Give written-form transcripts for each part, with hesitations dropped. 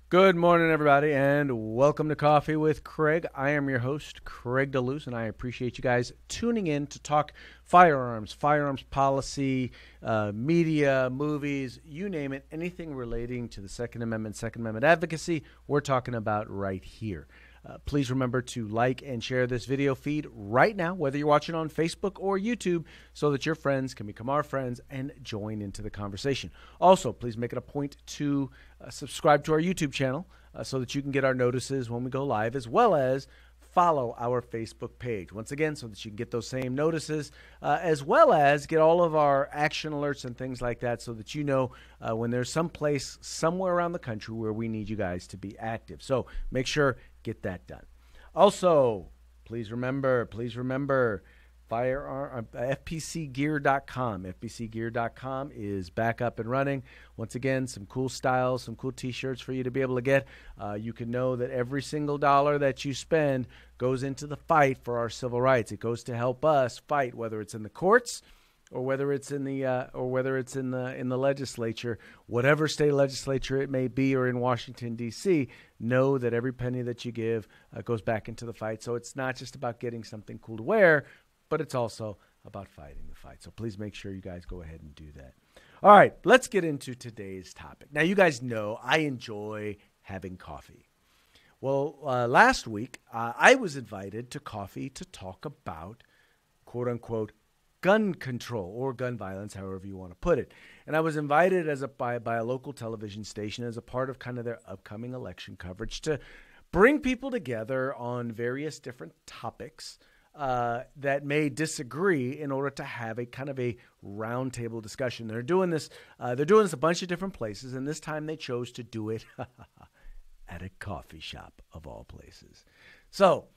Good morning, everybody, and welcome to Coffee with Craig. I am your host, Craig DeLuz, and I appreciate you guys tuning in to talk firearms policy, media, movies, you name it, anything relating to the Second Amendment advocacy, we're talking about right here. Please remember to like and share this video feed right now, whether you're watching on Facebook or YouTube, so that your friends can become our friends and join into the conversation. Also, please make it a point to subscribe to our YouTube channel so that you can get our notices when we go live, as well as follow our Facebook page. Once again, so that you can get those same notices, as well as get all of our action alerts and things like that, so that you know when there's some place somewhere around the country where we need you guys to be active. So make sure, get that done. Also, please remember, FPCgear.com. FPCgear.com is back up and running. Once again, some cool styles, some cool t-shirts for you to be able to get. You can know that every single dollar that you spend goes into the fight for our civil rights. It goes to help us fight, whether it's in the courts or whether it's in the legislature, whatever state legislature it may be, or in Washington, D.C., know that every penny that you give goes back into the fight. So it's not just about getting something cool to wear, but it's also about fighting the fight. So please make sure you guys go ahead and do that. All right, let's get into today's topic. Now, you guys know I enjoy having coffee. Well, last week, I was invited to coffee to talk about, quote unquote, gun control or gun violence, however you want to put it. And I was invited by a local television station as a part of kind of their upcoming election coverage to bring people together on various different topics that may disagree in order to have a kind of a roundtable discussion. They're doing this a bunch of different places, and this time they chose to do it at a coffee shop of all places. So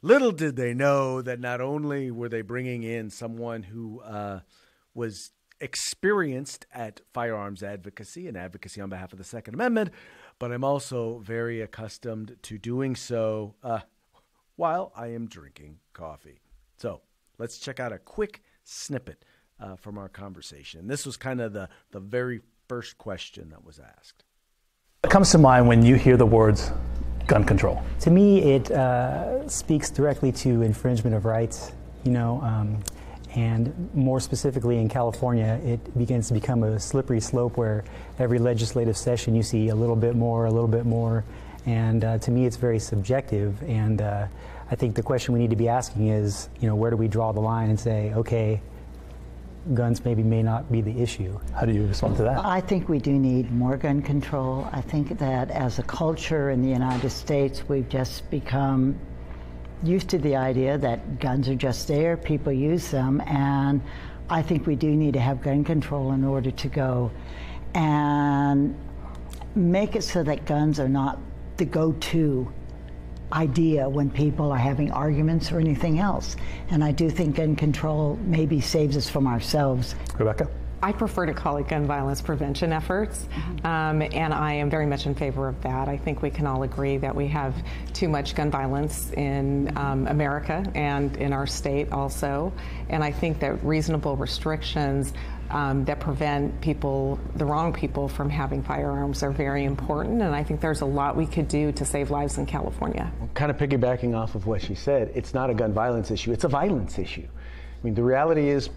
little did they know that not only were they bringing in someone who was experienced at firearms advocacy and advocacy on behalf of the Second Amendment, but I'm also very accustomed to doing so while I am drinking coffee. So let's check out a quick snippet from our conversation. This was kind of the very first question that was asked. What comes to mind when you hear the words gun control? To me, it speaks directly to infringement of rights, and more specifically in California, it begins to become a slippery slope where every legislative session you see a little bit more, and to me it's very subjective, and I think the question we need to be asking is, where do we draw the line and say, okay, guns may not be the issue. How do you respond to that? I think we do need more gun control. I think that as a culture in the United States, we've just become used to the idea that guns are just there, people use them, and I think we do need to have gun control in order to go and make it so that guns are not the go-to idea when people are having arguments or anything else. And I do think gun control maybe saves us from ourselves. Rebecca? I prefer to call it gun violence prevention efforts, and I am very much in favor of that. I think we can all agree that we have too much gun violence in America and in our state also, and I think that reasonable restrictions that prevent the wrong people from having firearms are very important, and I think there's a lot we could do to save lives in California. Kind of piggybacking off of what she said, it's not a gun violence issue, it's a violence issue. I mean, the reality is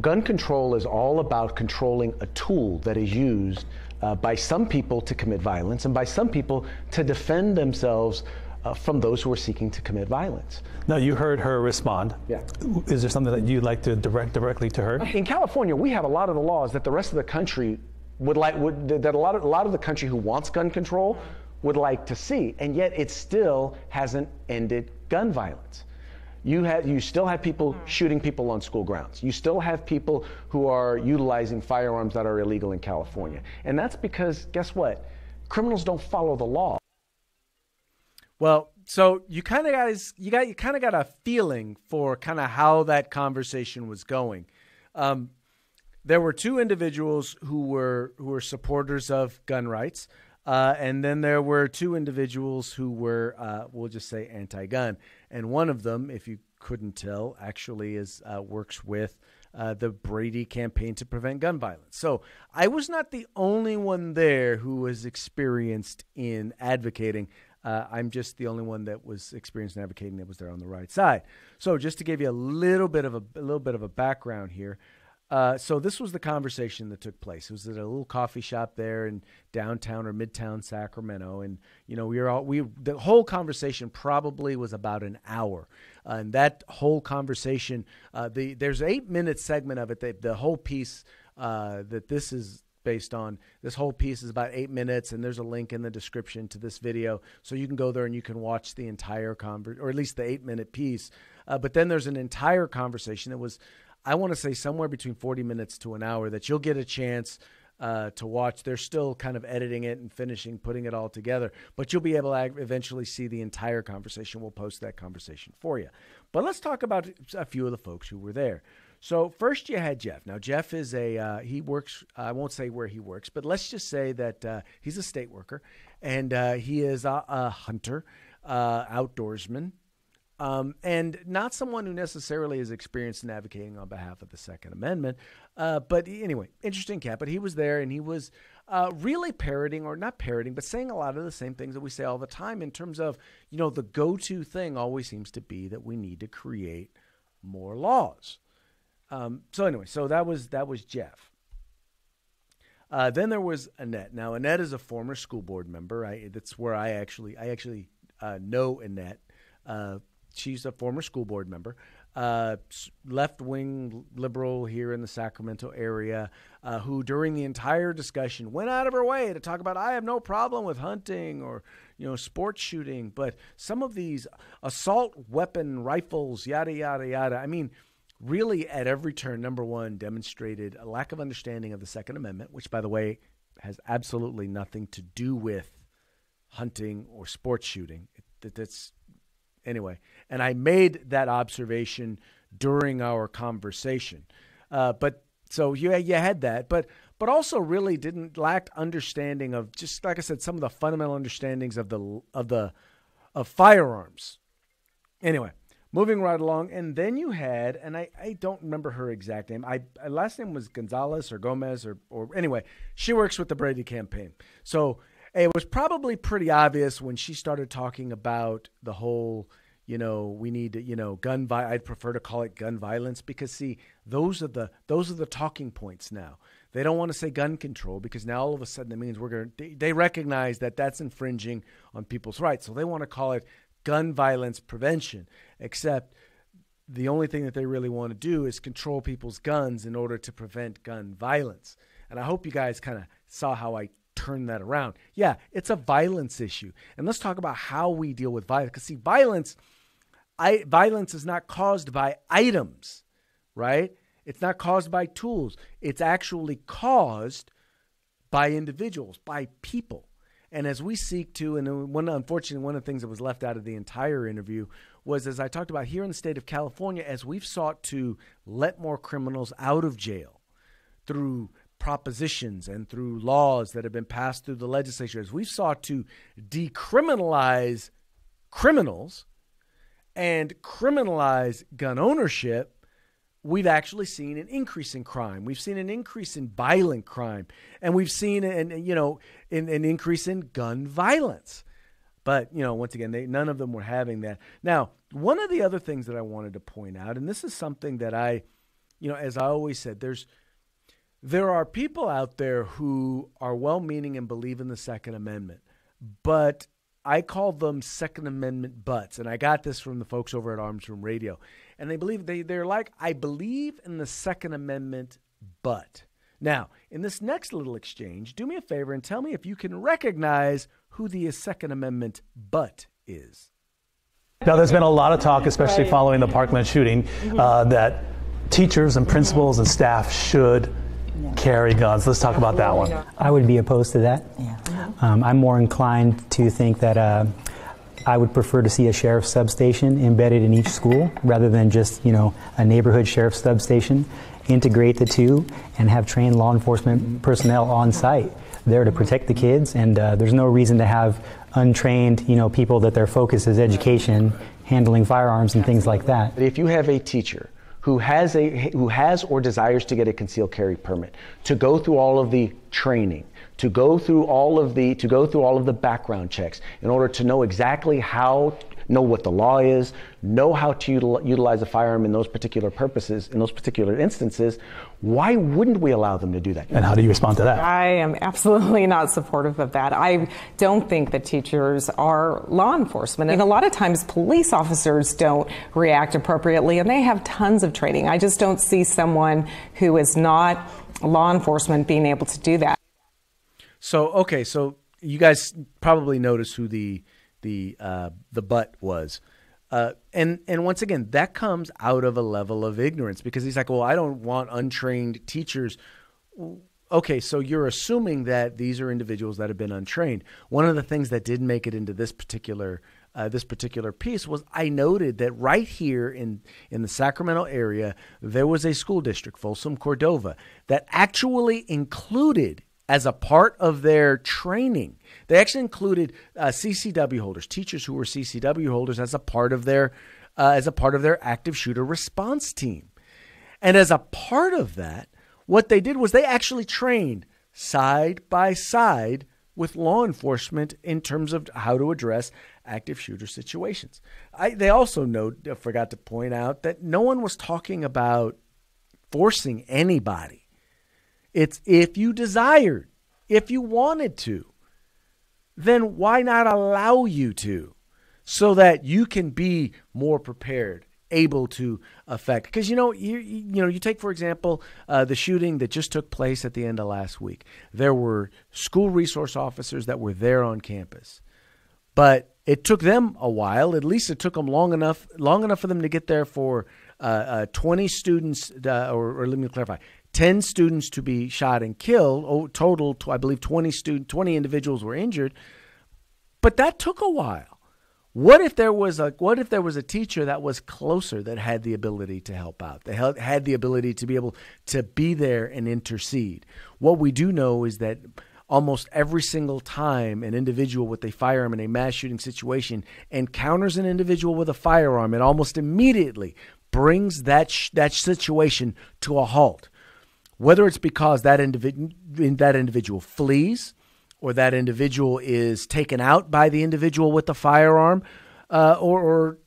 gun control is all about controlling a tool that is used by some people to commit violence and by some people to defend themselves from those who are seeking to commit violence. Now, you heard her respond. Yeah. Is there something that you'd like to direct directly to her? In California, we have a lot of the laws that the rest of the country that a lot of the country who wants gun control would like to see, and yet it still hasn't ended gun violence. You still have people shooting people on school grounds. You still have people who are utilizing firearms that are illegal in California. And that's because, guess what? Criminals don't follow the law. Well, so you kind of got a feeling for kind of how that conversation was going. There were two individuals who were supporters of gun rights, and then there were two individuals who were, we'll just say, anti-gun. And one of them, if you couldn't tell, actually works with the Brady Campaign to prevent gun violence. So I was not the only one there who was experienced in advocating. I'm just the only one that was experienced in advocating that was there on the right side. So just to give you a little bit of a background here. So this was the conversation that took place. It was at a little coffee shop there in downtown or midtown Sacramento, and the whole conversation probably was about an hour. And that whole conversation, there's an 8-minute segment of it. The whole piece that this is based on, this whole piece is about 8 minutes, and there's a link in the description to this video, so you can go there and you can watch the entire or at least the 8-minute piece. But then there's an entire conversation that was, I want to say, somewhere between 40 minutes to an hour that you'll get a chance to watch. They're still kind of editing it and putting it all together, but you'll be able to eventually see the entire conversation. We'll post that conversation for you. But let's talk about a few of the folks who were there. So first you had Jeff. Now Jeff is he works, I won't say where he works, but let's just say that he's a state worker, and he is a hunter, outdoorsman, and not someone who necessarily is experienced in advocating on behalf of the Second Amendment. But anyway, interesting cat. But he was there, and he was really parroting, or not parroting, but saying a lot of the same things that we say all the time in terms of, the go-to thing always seems to be that we need to create more laws. So anyway, so that was Jeff. Then there was Annette. Now, Annette is a former school board member. That's where I actually know Annette. She's a former school board member, left-wing liberal here in the Sacramento area, who during the entire discussion went out of her way to talk about, I have no problem with hunting or, sports shooting, but some of these assault weapon rifles, yada, yada, yada. I mean, really at every turn, number one, demonstrated a lack of understanding of the Second Amendment, which, by the way, has absolutely nothing to do with hunting or sports shooting. Anyway, and I made that observation during our conversation. But so you had that, but also really lacked understanding of, just like I said, some of the fundamental understandings of firearms. Anyway, moving right along, and then you had, and I don't remember her exact name. Last name was Gonzalez or Gomez or anyway, she works with the Brady Campaign. So it was probably pretty obvious when she started talking about the whole, we need to, gun violence. I'd prefer to call it gun violence because, see, those are the talking points now. They don't want to say gun control because now all of a sudden it means they recognize that that's infringing on people's rights. So they want to call it gun violence prevention, except the only thing that they really want to do is control people's guns in order to prevent gun violence. And I hope you guys kind of saw how I turn that around. Yeah, it's a violence issue. And let's talk about how we deal with violence. Because, see, violence is not caused by items, right? It's not caused by tools. It's actually caused by individuals, by people. And as we seek to, and unfortunately, one of the things that was left out of the entire interview was, as I talked about here in the state of California, as we've sought to let more criminals out of jail through propositions and through laws that have been passed through the legislature, as we've sought to decriminalize criminals and criminalize gun ownership, we've actually seen an increase in crime. We've seen an increase in violent crime, and we've seen an increase in gun violence. But, once again, none of them were having that. Now, one of the other things that I wanted to point out, and this is something that as I always said, there are people out there who are well-meaning and believe in the Second Amendment, but I call them Second Amendment butts, and I got this from the folks over at Arms Room Radio. And they're like, I believe in the Second Amendment, but. Now, in this next little exchange, do me a favor and tell me if you can recognize who the Second Amendment but is. Now, there's been a lot of talk, especially following the Parkland shooting, that teachers and principals and staff should carry guns. Let's talk about that one. I would be opposed to that. Yeah. I'm more inclined to think that I would prefer to see a sheriff's substation embedded in each school rather than just, a neighborhood sheriff's substation. Integrate the two and have trained law enforcement personnel on site there to protect the kids. And there's no reason to have untrained, people that their focus is education handling firearms and things like that. If you have a teacher who has or desires to get a concealed carry permit, to go through all of the training, to go through all of the background checks in order to know exactly know what the law is, know how to utilize a firearm in those particular purposes, in those particular instances, why wouldn't we allow them to do that? And how do you respond to that? I am absolutely not supportive of that. I don't think that teachers are law enforcement. And a lot of times police officers don't react appropriately, and they have tons of training. I just don't see someone who is not law enforcement being able to do that. So you guys probably noticed who the butt was. And once again, that comes out of a level of ignorance, because he's like, well, I don't want untrained teachers. Okay, so you're assuming that these are individuals that have been untrained. One of the things that didn't make it into this particular piece was I noted that right here in the Sacramento area, there was a school district, Folsom Cordova, that actually included, as a part of their training, they actually included CCW holders, teachers who were CCW holders, as a part of their active shooter response team. And as a part of that, what they did was they actually trained side by side with law enforcement in terms of how to address active shooter situations. They also forgot to point out that no one was talking about forcing anybody. It's if you desired, if you wanted to, then why not allow you to, so that you can be more prepared, able to affect? Because you take, for example, the shooting that just took place at the end of last week. There were school resource officers that were there on campus, but it took them a while. At least it took them long enough for them to get there for 20 students, or let me clarify, 10 students to be shot and killed. Total, I believe 20 individuals were injured. But that took a while. What if there was a teacher that was closer, that had the ability to help out, that had the ability to be able to be there and intercede? What we do know is that almost every single time an individual with a firearm in a mass shooting situation encounters an individual with a firearm, it almost immediately brings that situation to a halt. Whether it's because that individual flees, or that individual is taken out by the individual with the firearm, or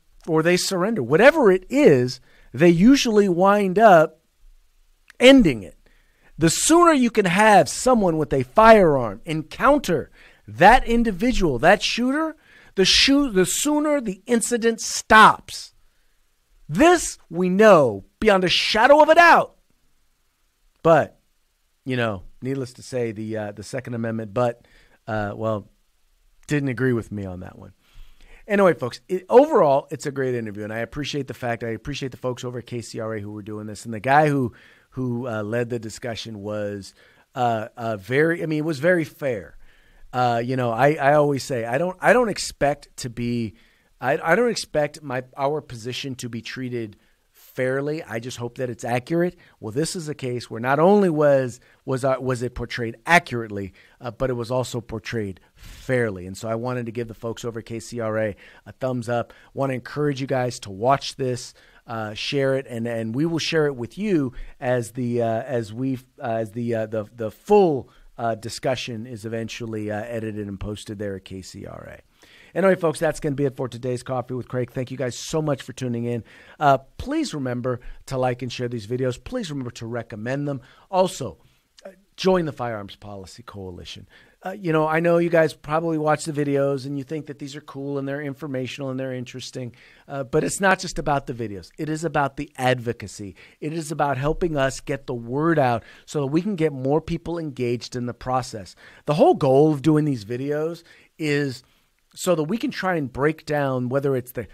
they surrender. Whatever it is, they usually wind up ending it. The sooner you can have someone with a firearm encounter that individual, that shooter, the sooner the incident stops. This we know beyond a shadow of a doubt. But, needless to say, the Second Amendment, didn't agree with me on that one. Anyway, folks, overall, it's a great interview, and I appreciate the folks over at KCRA who were doing this, and the guy who led the discussion was it was very fair. I always say I don't expect our position to be treated fairly. I just hope that it's accurate. Well, this is a case where not only was it portrayed accurately, but it was also portrayed fairly. And so I wanted to give the folks over at KCRA a thumbs up. Want to encourage you guys to watch this, share it, and we will share it with you as the full discussion is eventually edited and posted there at KCRA. Anyway, folks, that's going to be it for today's Coffee with Craig. Thank you guys so much for tuning in. Please remember to like and share these videos. Please remember to recommend them. Also, join the Firearms Policy Coalition. I know you guys probably watch the videos and you think that these are cool and they're informational and they're interesting, but it's not just about the videos. It is about the advocacy. It is about helping us get the word out so that we can get more people engaged in the process. The whole goal of doing these videos is so that we can try and break down whether it's the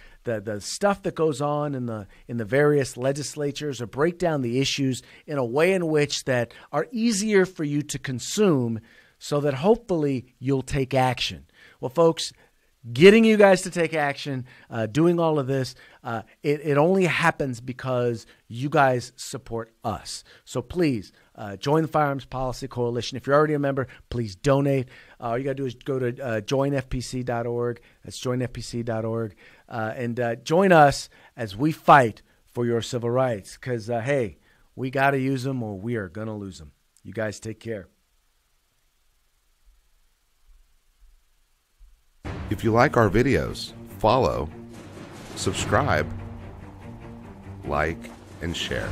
stuff that goes on in the various legislatures, or break down the issues in a way in which that are easier for you to consume, so that hopefully you'll take action. Well, folks, getting you guys to take action, doing all of this, it only happens because you guys support us. So please join the Firearms Policy Coalition. If you're already a member, please donate. All you got to do is go to joinfpc.org. That's joinfpc.org. and join us as we fight for your civil rights. Because, hey, we got to use them or we are going to lose them. You guys take care. If you like our videos, follow, subscribe, like, and share.